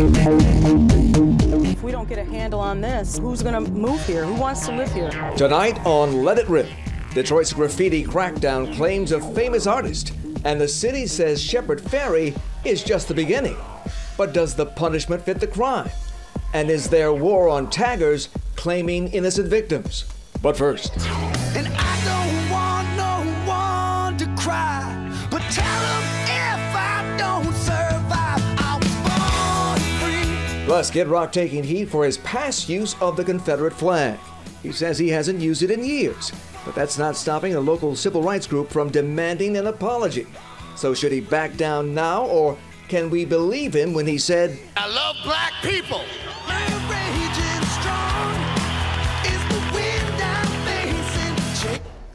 If we don't get a handle on this, who's going to move here? Who wants to live here? Tonight on Let It Rip, Detroit's graffiti crackdown claims a famous artist, and the city says Shepherd Ferry is just the beginning. But does the punishment fit the crime? And is there war on taggers claiming innocent victims? But first. And I don't want no one to cry, but tell them if I don't survive, I was born free. Plus, Kid Rock taking heat for his past use of the Confederate flag. He says he hasn't used it in years, but that's not stopping a local civil rights group from demanding an apology. So should he back down now, or can we believe him when he said, I love black people.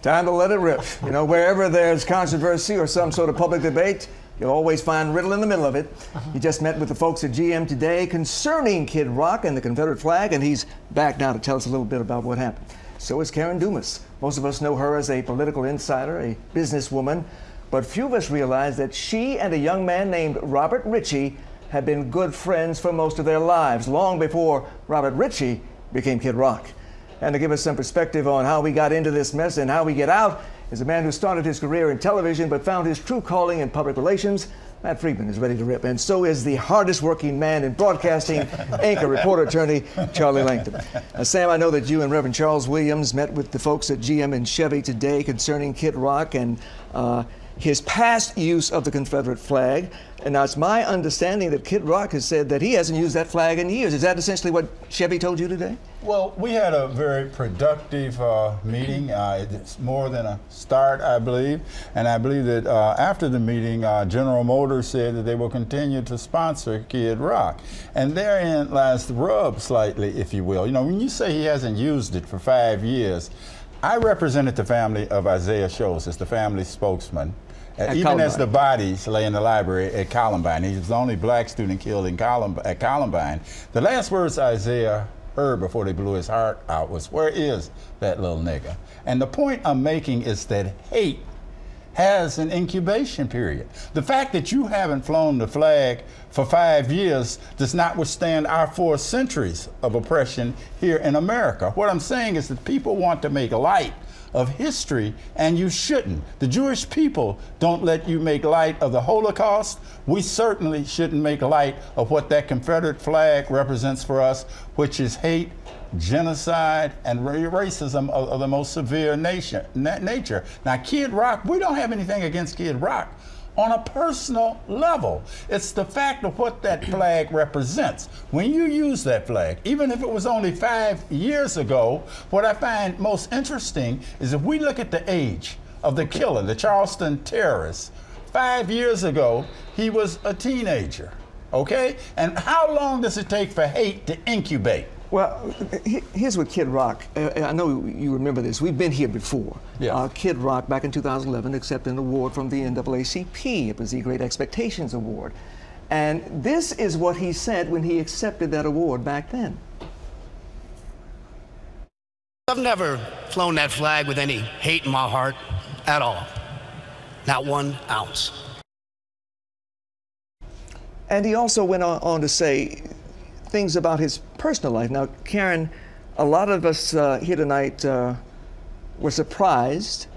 Time to let it rip. You know, wherever there's controversy or some sort of public debate, you'll always find Riddle in the middle of it. He just met with the folks at GM today concerning Kid Rock and the Confederate flag, and he's back now to tell us a little bit about what happened. So is Karen Dumas. Most of us know her as a political insider, a businesswoman, but few of us realize that she and a young man named Robert Ritchie have been good friends for most of their lives, long before Robert Ritchie became Kid Rock. And to give us some perspective on how we got into this mess and how we get out is a man who started his career in television but found his true calling in public relations. Matt Friedman is ready to rip, and so is the hardest working man in broadcasting, anchor, reporter, attorney, Charlie Langton. Sam, I know that you and Reverend Charles Williams met with the folks at GM and Chevy today concerning Kid Rock and his past use of the Confederate flag. And now it's my understanding that Kid Rock has said that he hasn't used that flag in years. Is that essentially what Chevy told you today? Well, we had a very productive meeting. It's more than a start, I believe. And I believe that after the meeting, General Motors said that they will continue to sponsor Kid Rock. And therein lies the rub slightly, if you will. You know, when you say he hasn't used it for 5 years, I represented the family of Isaiah Schultz as the family spokesman. Even as the bodies lay in the library at Columbine. He was the only black student killed at Columbine. The last words Isaiah heard before they blew his heart out was, "Where is that little nigga?" And the point I'm making is that hate has an incubation period. The fact that you haven't flown the flag for 5 years does not withstand our 4 centuries of oppression here in America. What I'm saying is that people want to make light of history, and you shouldn't. The Jewish people don't let you make light of the Holocaust. We certainly shouldn't make light of what that Confederate flag represents for us, which is hate, genocide, and racism of the most severe nature. Now, Kid Rock, we don't have anything against Kid Rock. On a personal level, it's the fact of what that flag represents. When you use that flag, even if it was only 5 years ago, what I find most interesting is if we look at the age of the killer, the Charleston terrorist, 5 years ago, he was a teenager, okay? And how long does it take for hate to incubate? Well, here's what Kid Rock, I know you remember this, we've been here before. Yeah. Kid Rock, back in 2011, accepted an award from the NAACP. It was the Great Expectations Award. And this is what he said when he accepted that award back then. I've never flown that flag with any hate in my heart at all. Not 1 ounce. And he also went on to say things about his personal life. Now, Karen, a lot of us here tonight were surprised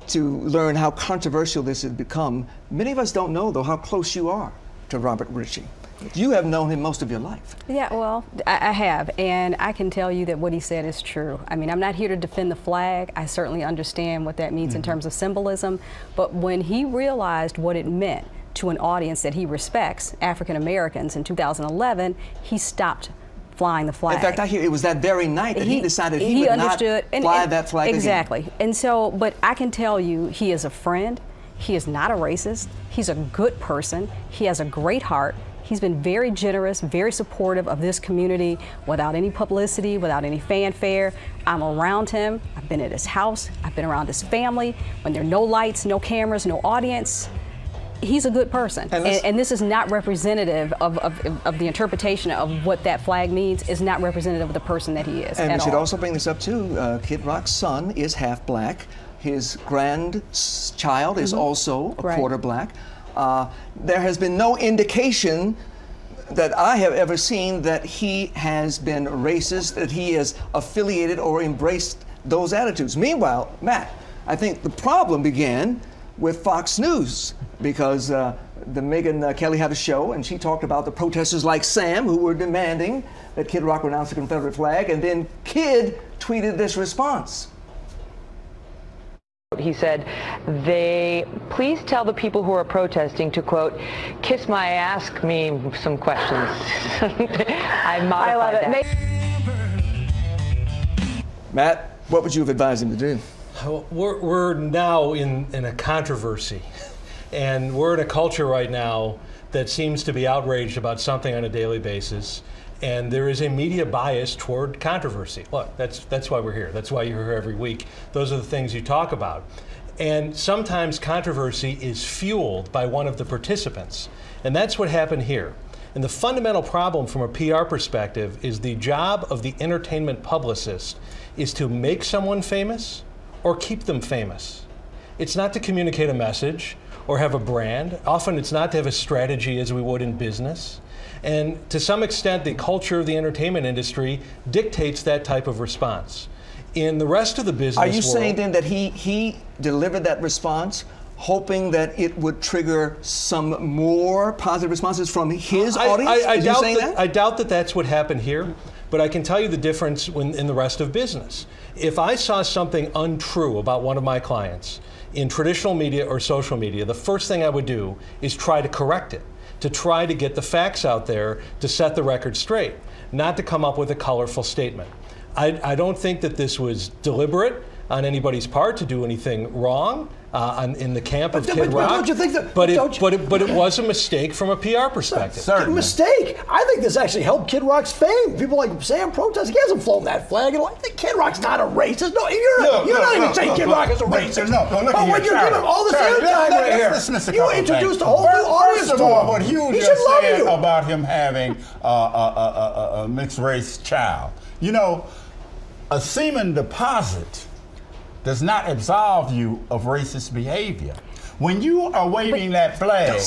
to learn how controversial this had become. Many of us don't know, though, how close you are to Robert Ritchie. You have known him most of your life. Yeah, well, I have, and I can tell you that what he said is true. I mean, I'm not here to defend the flag. I certainly understand what that means in terms of symbolism, but when he realized what it meant to an audience that he respects, African Americans, in 2011, he stopped flying the flag. In fact, I hear it was that very night that he decided he would understood, not fly that flag exactly. again. And so, but I can tell you, he is a friend. He is not a racist. He's a good person. He has a great heart. He's been very generous, very supportive of this community without any publicity, without any fanfare. I'm around him. I've been at his house. I've been around his family. When there are no lights, no cameras, no audience, he's a good person. And this is not representative of the interpretation of what that flag means. Is not representative of the person that he is. And we should also bring this up too. Kid Rock's son is half black. His grandchild is also a quarter black. There has been no indication that I have ever seen that he has been racist, that he has affiliated or embraced those attitudes. Meanwhile, Matt, I think the problem began with Fox News because the Megyn Kelly had a show and she talked about the protesters like Sam who were demanding that Kid Rock renounce the Confederate flag, and then Kid tweeted this response. He said, please tell the people who are protesting to, quote, kiss my ass, ask me some questions. I modified that. Matt, what would you have advised him to do? We're now in a controversy, and we're in a culture right now that seems to be outraged about something on a daily basis, and there is a media bias toward controversy. Look, that's why we're here. That's why you're here every week. Those are the things you talk about. And sometimes controversy is fueled by one of the participants, and that's what happened here. And the fundamental problem from a PR perspective is the job of the entertainment publicist is to make someone famous or keep them famous. It's not to communicate a message or have a brand. Often it's not to have a strategy as we would in business. And to some extent, the culture of the entertainment industry dictates that type of response. In the rest of the business world... Are you saying then that he delivered that response hoping that it would trigger some more positive responses from his audience? I doubt that that's what happened here, but I can tell you the difference in the rest of business. If I saw something untrue about one of my clients in traditional media or social media, the first thing I would do is try to correct it, to try to get the facts out there to set the record straight, not to come up with a colorful statement. I don't think that this was deliberate on anybody's part to do anything wrong in the camp of Kid Rock. Don't you think that? But it was a mistake from a PR perspective. A mistake. I think this actually helped Kid Rock's fame. People like Sam protest. He hasn't flown that flag. Kid Rock's not a racist. No, you're not even saying Kid Rock is a racist. But when you're giving all this airtime right here, you introduced a whole new audience to him. First of all, what Huel just said about him having a mixed race child. You know, a semen deposit does not absolve you of racist behavior. When you are waving that flag, that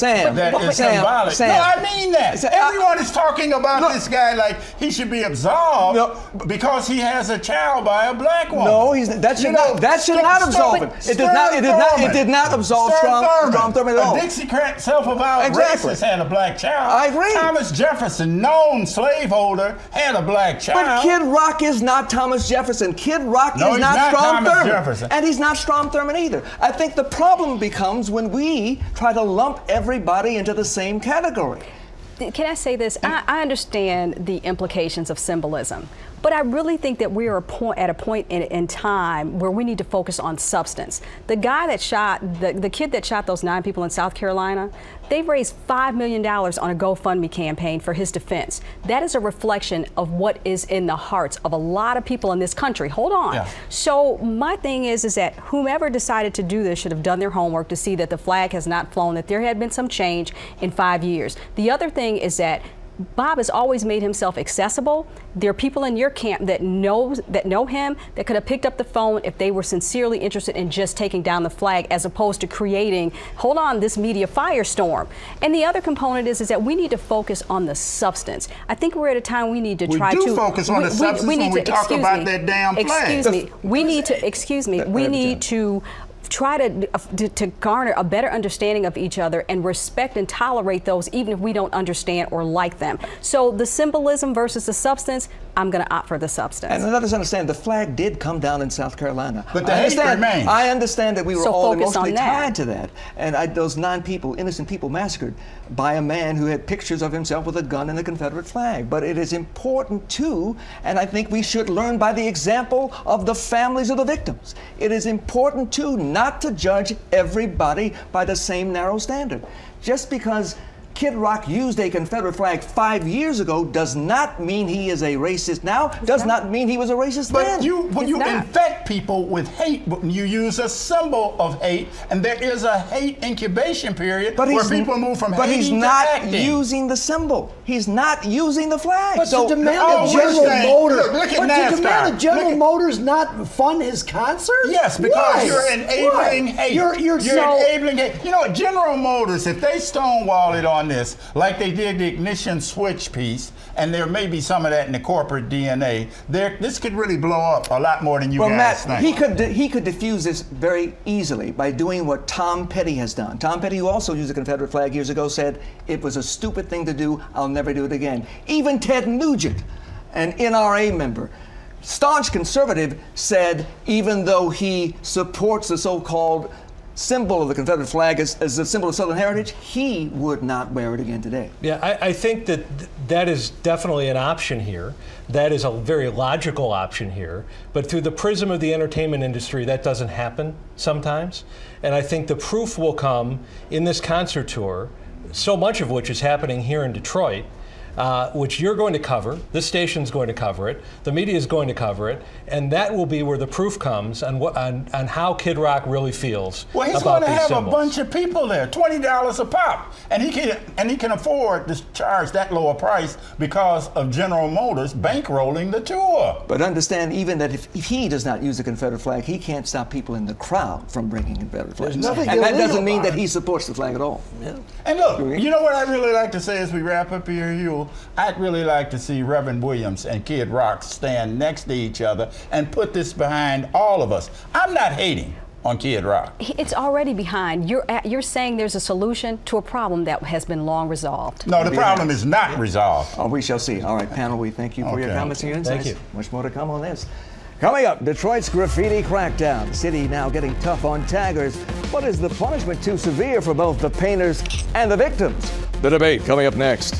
is symbolic. No, I mean that. Everyone is talking about this guy like he should be absolved because he has a child by a black woman. No, that should not absolve him. It did not absolve Strom Thurmond at all. A Dixiecrat self-avowed racist had a black child. I agree. Thomas Jefferson, known slaveholder, had a black child. But Kid Rock is not Thomas Jefferson. Kid Rock is not Strom Thurmond. And he's not Strom Thurmond either. I think the problem becomes when we try to lump everybody into the same category. Can I say this? I understand the implications of symbolism, but I really think that we are at a point in time where we need to focus on substance. The guy that shot, the kid that shot those 9 people in South Carolina, they've raised $5 million on a GoFundMe campaign for his defense. That is a reflection of what is in the hearts of a lot of people in this country. Hold on. Yeah. So my thing is that whomever decided to do this should have done their homework to see that the flag has not flown, that there had been some change in 5 years. The other thing is that Bob has always made himself accessible. There are people in your camp that know him that could have picked up the phone if they were sincerely interested in just taking down the flag, as opposed to creating, hold on, this media firestorm. And the other component is that we need to focus on the substance. I think we're at a time we need to try to focus on the substance when we talk about that damn flag. We need to try to garner a better understanding of each other and respect and tolerate those even if we don't understand or like them. So the symbolism versus the substance, I'm going to opt for the substance. And let us understand, the flag did come down in South Carolina. But the hate remains. I understand that we were all emotionally tied to that. And those 9 people, innocent people massacred by a man who had pictures of himself with a gun and a Confederate flag. But it is important too, and I think we should learn by the example of the families of the victims. It is important too not to judge everybody by the same narrow standard. Just because Kid Rock used a Confederate flag 5 years ago does not mean he is a racist now, does not mean he was a racist then. But when you infect people with hate, you use a symbol of hate, and there is a hate incubation period where people move from hating to acting. But he's not using the symbol. He's not using the flag. But to demand that General Motors not fund his concert? Yes, because you're enabling hate. You're enabling hate. You know, General Motors, if they stonewall it on on this, like they did the ignition switch piece, and there may be some of that in the corporate DNA, this could really blow up a lot more than you guys Matt, think. he could diffuse this very easily by doing what Tom Petty has done. Tom Petty, who also used the Confederate flag years ago, said, it was a stupid thing to do, I'll never do it again. Even Ted Nugent, an NRA member, staunch conservative, said even though he supports the so-called symbol of the Confederate flag as a symbol of Southern heritage, he would not wear it again today. Yeah, I think that is definitely an option here. That is a very logical option here. But through the prism of the entertainment industry, that doesn't happen sometimes. And I think the proof will come in this concert tour, so much of which is happening here in Detroit, which you're going to cover, this station's going to cover it, the media is going to cover it, and that will be where the proof comes on how Kid Rock really feels. Well, he's about going to have symbols. a bunch of people there, $20 a pop, and he can afford to charge that lower price because of General Motors bankrolling the tour. But understand, even that if he does not use the Confederate flag, he can't stop people in the crowd from bringing Confederate flags. There's nothing and that illegal doesn't mean about that he supports the flag at all. Yeah. And look, you know what I'd really like to say as we wrap up here, Huel? I'd really like to see Reverend Williams and Kid Rock stand next to each other and put this behind all of us. I'm not hating on Kid Rock. It's already behind. You're saying there's a solution to a problem that has been long resolved. No, the problem is not resolved. Oh, we shall see. All right, panel, we thank you for your comments and your insights. Thank you. Much more to come on this. Coming up, Detroit's graffiti crackdown. The city now getting tough on taggers. What is the punishment too severe for both the painters and the victims? The debate coming up next.